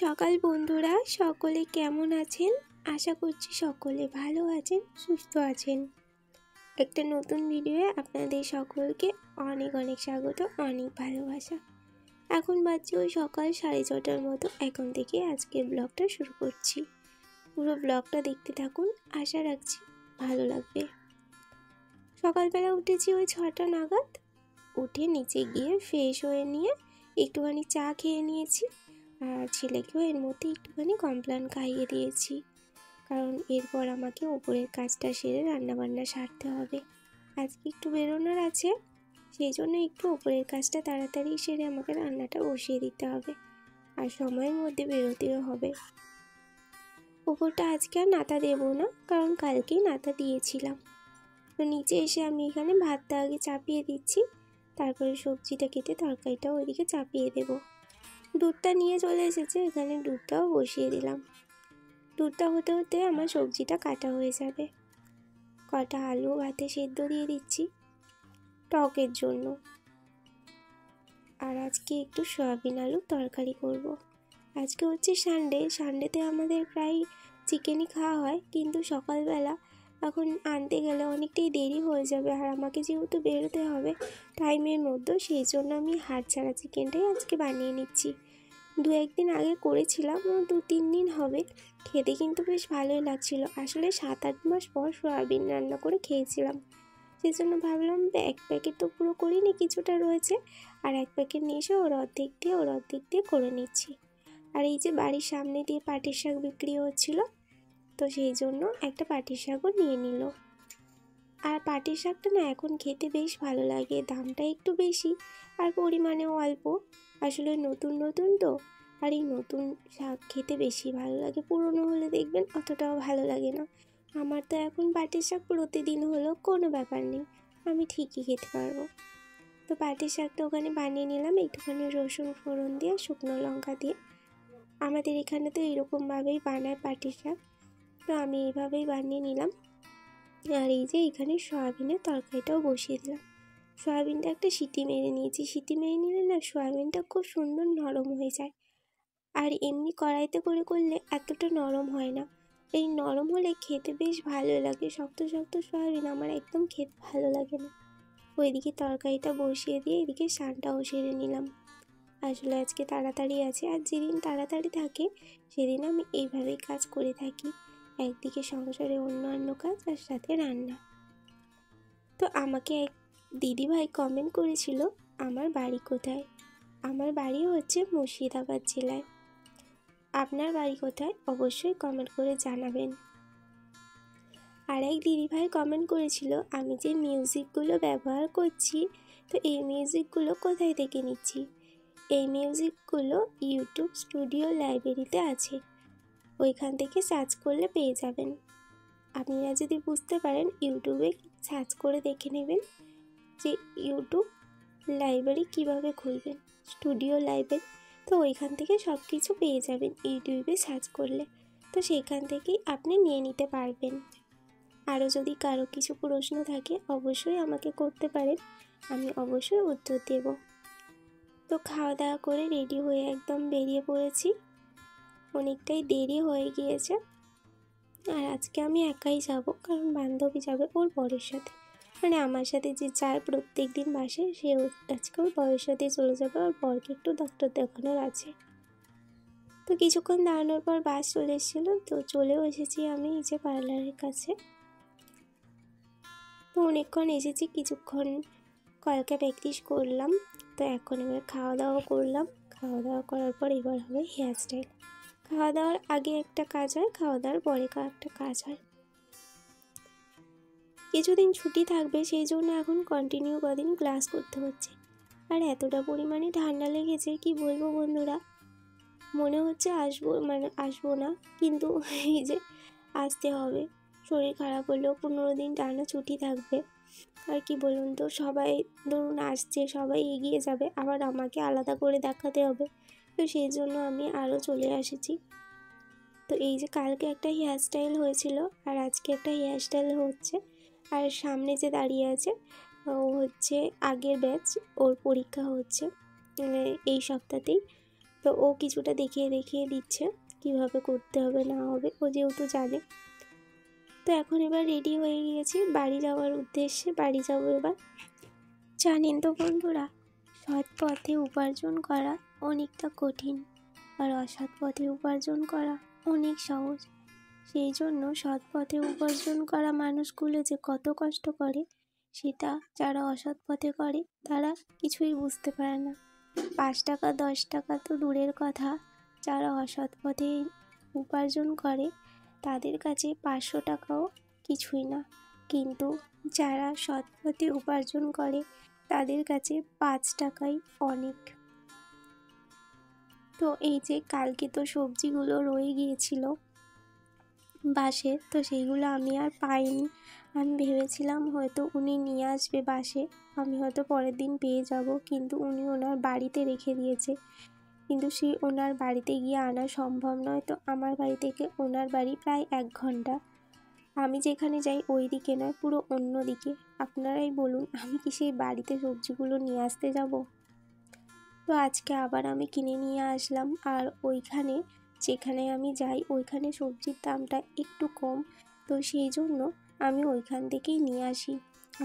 সকাল বন্ধুরা, সকলে কেমন আছেন? আশা করছি সকলে ভালো আছেন, সুস্থ আছেন। একটা নতুন ভিডিওয়ে আপনাদের সকলকে অনেক অনেক স্বাগত, অনেক ভালোবাসা। এখন বাজছে ওই সকাল 6:30টার মতো। এখন থেকে আজকের ব্লগটা শুরু করছি। পুরো ব্লগটা দেখতে থাকুন, আশা রাখছি ভালো লাগবে। সকালবেলা উঠেছি ওই 6টা নাগাদ। উঠে নিচে গিয়ে ফ্রেশ হয়ে নিয়ে একটুখানি চা খেয়ে নিয়েছি, আর ছেলেকেও এর মধ্যে একটুখানি কমপ্লান খাইয়ে দিয়েছি, কারণ এরপর আমাকে উপরের কাজটা সেরে রান্নাবান্না সারতে হবে। আজকে একটু বেরোনোর আছে, সেই জন্য একটু উপরের কাজটা তাড়াতাড়ি সেরে আমাকে রান্নাটা বসিয়ে দিতে হবে, আর সময়ের মধ্যে বেরোতেও হবে। উপরটা আজকে আর নাতা দেবো না, কারণ কালকেই নাতা দিয়েছিলাম। তো নিচে এসে আমি এখানে ভাতটা আগে চাপিয়ে দিচ্ছি, তারপরে সবজিটা কেটে তরকারিটাও ওইদিকে চাপিয়ে দেবো। দুধটা নিয়ে চলে এসেছে, এখানে দুধটাও বসিয়ে দিলাম। দুধটা হতে হতে আমার সবজিটা কাটা হয়ে যাবে। কটা আলু ভাতে সেদ্ধ দিয়ে দিচ্ছি টকের জন্য, আর আজকে একটু সয়াবিন আলুর তরকারি করব। আজকে হচ্ছে সানডেতে আমাদের প্রায় চিকেনই খাওয়া হয়, কিন্তু সকালবেলা এখন আনতে গেলে অনেকটাই দেরি হয়ে যাবে, আর আমাকে যেহেতু বেরোতে হবে টাইমের মধ্যে, সেই জন্য আমি হাড় ছাড়া চিকেনটাই আজকে বানিয়ে নিচ্ছি। 2-1 দিন আগে করেছিলাম, 2-3 দিন হবে। খেতে কিন্তু বেশ ভালোই লাগছিল। আসলে 7-8 মাস পর সয়াবিন রান্না করে খেয়েছিলাম, সেই জন্য ভাবলাম 1 প্যাকেট তো পুরো করিনি, কিছুটা রয়েছে, আর 1 প্যাকেট নিয়ে এসে ওর অর্ধেক দিয়ে করে নিচ্ছি। আর এই যে বাড়ির সামনে দিয়ে পাটের শাক বিক্রি হচ্ছিল, তো সেই জন্য একটা পাটের শাকও নিয়ে নিল। আর পাটের শাকটা না এখন খেতে বেশ ভালো লাগে, দামটা একটু বেশি আর পরিমাণেও অল্প। আসলে নতুন নতুন তো, আর এই নতুন শাক খেতে বেশি ভালো লাগে, পুরনো হলে দেখবেন অতটাও ভালো লাগে না। আমার তো এখন পাটের শাক প্রতিদিন হলেও কোনো ব্যাপার নেই, আমি ঠিকই খেতে পারবো। তো পাটের শাকটা ওখানে বানিয়ে নিলাম একটুখানি রসুন ফোড়ন দিয়ে, শুকনো লঙ্কা দিয়ে। আমাদের এখানে তো এরকমভাবেই বানায় পাটের শাক, তো আমি এইভাবেই বানিয়ে নিলাম। আর এই যে এখানে সয়াবিনের তরকারিটাও বসিয়ে দিলাম। সয়াবিনটা একটা সিটি মেরে নিয়েছি, সিটি মেরে নিলে না সয়াবিনটা খুব সুন্দর নরম হয়ে যায়, আর এমনি কড়াইতে করে করলে এতটা নরম হয় না। এই নরম হলে খেতে বেশ ভালো লাগে, শক্ত শক্ত সয়াবিন আমার একদম খেতে ভালো লাগে না। ওইদিকে তরকারিটা বসিয়ে দিয়ে এদিকে স্নানটাও সেরে নিলাম। আসলে আজকে তাড়াতাড়ি আছে, আর যেদিন তাড়াতাড়ি থাকে সেদিন আমি এইভাবেই কাজ করে থাকি, একদিকে সংসারে অন্যান্য কাজ আর সাথে রান্না। তো আমাকে এক দিদিভাই কমেন্ট করেছিল আমার বাড়ি কোথায়। আমার বাড়ি হচ্ছে মুর্শিদাবাদ জেলায়। আপনার বাড়ি কোথায় অবশ্যই কমেন্ট করে জানাবেন। আর এক দিদিভাই কমেন্ট করেছিল আমি যে মিউজিকগুলো ব্যবহার করছি, তো এই মিউজিকগুলো কোথায় থেকে নিচ্ছি। এই মিউজিকগুলো ইউটিউব স্টুডিও লাইব্রেরিতে আছে, ওইখান থেকে সার্চ করলে পেয়ে যাবেন। আপনারা যদি বুঝতে পারেন ইউটিউবে সার্চ করে দেখে নেবেন যে ইউটিউব লাইব্রেরি কিভাবে খুলবেন, স্টুডিও লাইব্রেরি, তো ওইখান থেকে সব কিছু পেয়ে যাবেন ইউটিউবে সার্চ করলে। তো সেইখান থেকেই আপনি নিয়ে নিতে পারবেন। আরও যদি কারো কিছু প্রশ্ন থাকে অবশ্যই আমাকে করতে পারেন, আমি অবশ্যই উত্তর দেব। তো খাওয়া দাওয়া করে রেডি হয়ে একদম বেরিয়ে পড়েছি, অনেকটাই দেরি হয়ে গিয়েছে। আর আজকে আমি একাই যাব, কারণ বান্ধবী যাবে ওর বরের সাথে, মানে আমার সাথে যে যায় প্রত্যেক দিন বাসে, সে আজকে ওর বরের সাথে চলে যাবে, ওর বরকে একটু ডাক্তার দেখানোর আছে। তো কিছুক্ষণ দাঁড়ানোর পর বাস চলে এসেছিলো, তো চলেও এসেছি আমি এই যে পার্লারের কাছে। তো অনেকক্ষণ এসেছি, কিছুক্ষণ কলকা প্র্যাকটিস করলাম। তো এখন এবার খাওয়া দাওয়া করলাম, খাওয়া দাওয়া করার পর এবার হবে হেয়ার স্টাইল। খাওয়া দাওয়ার আগে একটা কাজ হয়, খাওয়া দাওয়ার পরে একটা কাজ হয়। কিছুদিন ছুটি থাকবে, সেই জন্য এখন কন্টিনিউ কদিন ক্লাস করতে হচ্ছে। আর এতটা পরিমাণে ঠান্ডা লেগেছে কি বলবো বন্ধুরা, মনে হচ্ছে আসবো না, কিন্তু এই যে আসতে হবে। শরীর খারাপ হলেও 15 দিন টানা ছুটি থাকবে। আর কি বলুন তো, সবাই ধরুন আসছে, সবাই এগিয়ে যাবে, আবার আমাকে আলাদা করে দেখাতে হবে, তো সেই জন্য আমি আরও চলে এসেছি। তো এই যে কালকে একটা হেয়ার স্টাইল হয়েছিল, আর আজকে একটা হেয়ার স্টাইল হচ্ছে। আর সামনে যে দাঁড়িয়ে আছে ও হচ্ছে আগের ব্যাচ, ওর পরীক্ষা হচ্ছে এই সপ্তাহতেই। তো তো ও কিছুটা দেখিয়ে দেখিয়ে দিচ্ছে কিভাবে করতে হবে না হবে, ও যেহেতু জানে। তো এখন এবার রেডি হয়ে গিয়েছি বাড়ি যাওয়ার উদ্দেশ্যে, বাড়ি যাবো এবার। জানেন তো বন্ধুরা, সৎ পথে উপার্জন করা অনেকটা কঠিন, আর অসৎ পথে উপার্জন করা অনেক সহজ। সেই জন্য সৎ পথে উপার্জন করা মানুষগুলো যে কত কষ্ট করে, সেটা যারা অসৎ পথে করে তারা কিছুই বুঝতে পারে না। 5 টাকা 10 টাকা তো দূরের কথা, যারা অসৎ পথে উপার্জন করে তাদের কাছে 500 টাকাও কিছুই না। কিন্তু যারা সৎ পথে উপার্জন করে তাদের কাছে 5 টাকাই অনেক। তো এই যে কালকে তো সবজিগুলো রয়ে গিয়েছিল বাসে, তো সেইগুলো আমি আর পাইনি। আমি ভেবেছিলাম হয়তো উনি নিয়ে আসবে বাসে, আমি হয়তো পরের দিন পেয়ে যাব, কিন্তু উনি ওনার বাড়িতে রেখে দিয়েছে। কিন্তু সেই ওনার বাড়িতে গিয়ে আনা সম্ভব নয়। তো আমার বাড়ি থেকে ওনার বাড়ি প্রায় 1 ঘন্টা। আমি যেখানে যাই ওই দিকে নয়, পুরো অন্য দিকে। আপনারাই বলুন, আমি কি সেই বাড়িতে সবজিগুলো নিয়ে আসতে যাব? তো আজকে আবার আমি কিনে নিয়ে আসলাম। আর ওইখানে যেখানে আমি যাই ওইখানে সবজির দামটা একটু কম, তো সেই জন্য আমি ওইখান থেকেই নিয়ে আসি।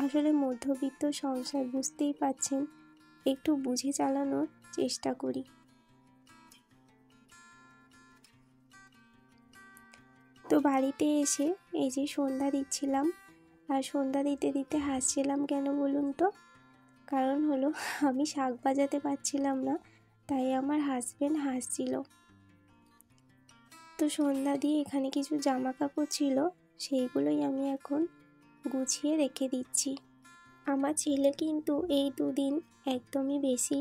আসলে মধ্যবিত্ত সংসার, বুঝতেই পাচ্ছেন, একটু বুঝে চালানোর চেষ্টা করি। তো বাড়িতে এসে এই যে সন্ধ্যা দিচ্ছিলাম, আর সন্ধ্যা দিতে দিতে হাসছিলাম কেন বলুন তো? কারণ হলো আমি শাক বাজাতে পারছিলাম না, তাই আমার হাজবেন্ড হাসছিল। তো সন্ধ্যা দিয়ে এখানে কিছু জামা কাপড় ছিল, সেইগুলোই আমি এখন গুছিয়ে রেখে দিচ্ছি। আমার ছেলে কিন্তু এই 2 দিন একদমই বেশি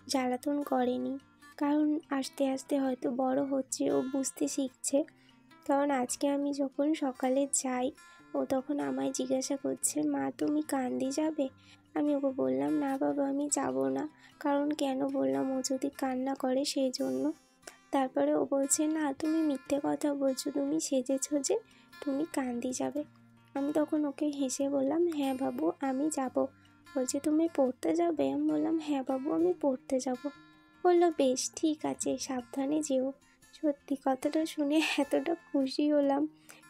জ্বালাতন করেনি, কারণ আস্তে আস্তে হয়তো বড় হচ্ছে, ও বুঝতে শিখছে। কারণ আজকে আমি যখন সকালে যাই, ও তখন আমায় জিজ্ঞাসা করছে, মা তুমি কান্দি যাবে? আমি ওকে বললাম, না বাবা আমি যাব না। কারণ কেন বললাম, ও যদি কান্না করে সেই জন্য। তারপরে ও বলছে, না তুমি মিথ্যে কথা বলছো, তুমি সেজেছো যে তুমি কান্দি যাবে। আমি তখন ওকে হেসে বললাম, হ্যাঁ বাবু আমি যাব। বলছে তুমি পড়তে যাবে? আমি বললাম, হ্যাঁ বাবু আমি পড়তে যাব। বললো বেশ ঠিক আছে, সাবধানে যেও। সত্যি কথাটা শুনে এতটা খুশি হলাম,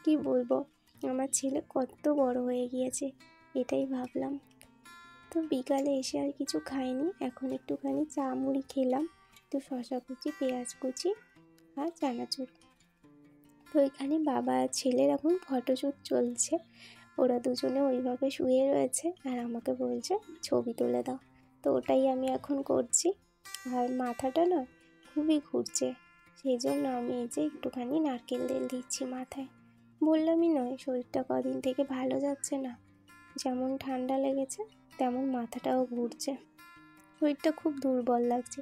কি বলবো, আমার ছেলে কত বড় হয়ে গিয়েছে এটাই ভাবলাম। তো বিকালে এসে আর কিছু খাইনি, এখন একটুখানি চা মুড়ি খেলাম, তো শশা কুচি, পেঁয়াজ কুচি আর চানাচুর। তো এখানে বাবা আর ছেলের এখন ফটোশ্যুট চলছে, ওরা দুজনে ওইভাবে শুয়ে রয়েছে আর আমাকে বলছে ছবি তুলে দাও। তো ওটাই আমি এখন করছি। আর মাথাটা না খুবই ঘুরছে, সেই জন্য আমি এই যে একটুখানি নারকেল তেল দিচ্ছি মাথায়। বললামই নয়, শরীরটা কদিন থেকে ভালো যাচ্ছে না, যেমন ঠান্ডা লেগেছে তেমন মাথাটাও ঘুরছে, শরীরটা খুব দুর্বল লাগছে।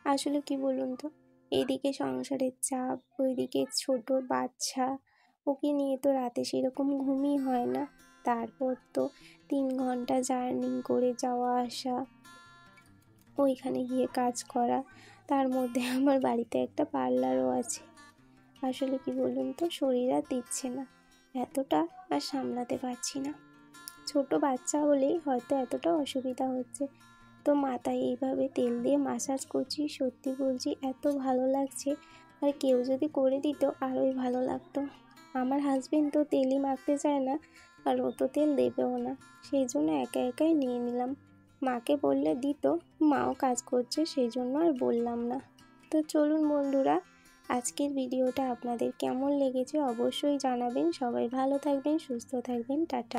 আসলে কি বলুন তো, এদিকে সংসারের চাপ, ওইদিকে ছোট বাচ্চা, ওকে নিয়ে তো রাতে সেরকম ঘুমই হয় না। তারপর তো 3 ঘন্টা জার্নি করে যাওয়া আসা, ওইখানে গিয়ে কাজ করা, তার মধ্যে আমার বাড়িতে একটা পার্লারও আছে। আসলে কি বলুন তো, শরীর আর দিচ্ছে না, এতটা আর সামলাতে পারছি না। ছোট বাচ্চা হলেই হয়তো এতটা অসুবিধা হচ্ছে। তো মাথায় এইভাবে তেল দিয়ে মাসাজ করছি, সত্যি বলছি এত ভালো লাগছে। আর কেউ যদি করে দিত আরোই ভালো লাগতো। আমার হাজবেন্ড তো তেলই মাখতে চায় না, আর ও তো তেল দেবেও না, সেই জন্য একা একাই নিয়ে নিলাম। মাকে বললে দিত, মাও কাজ করছে সেই জন্য আর বললাম না। তো চলুন বন্ধুরা, আজকের ভিডিওটা আপনাদের কেমন লেগেছে অবশ্যই জানাবেন। সবাই ভালো থাকবেন, সুস্থ থাকবেন, টাটা।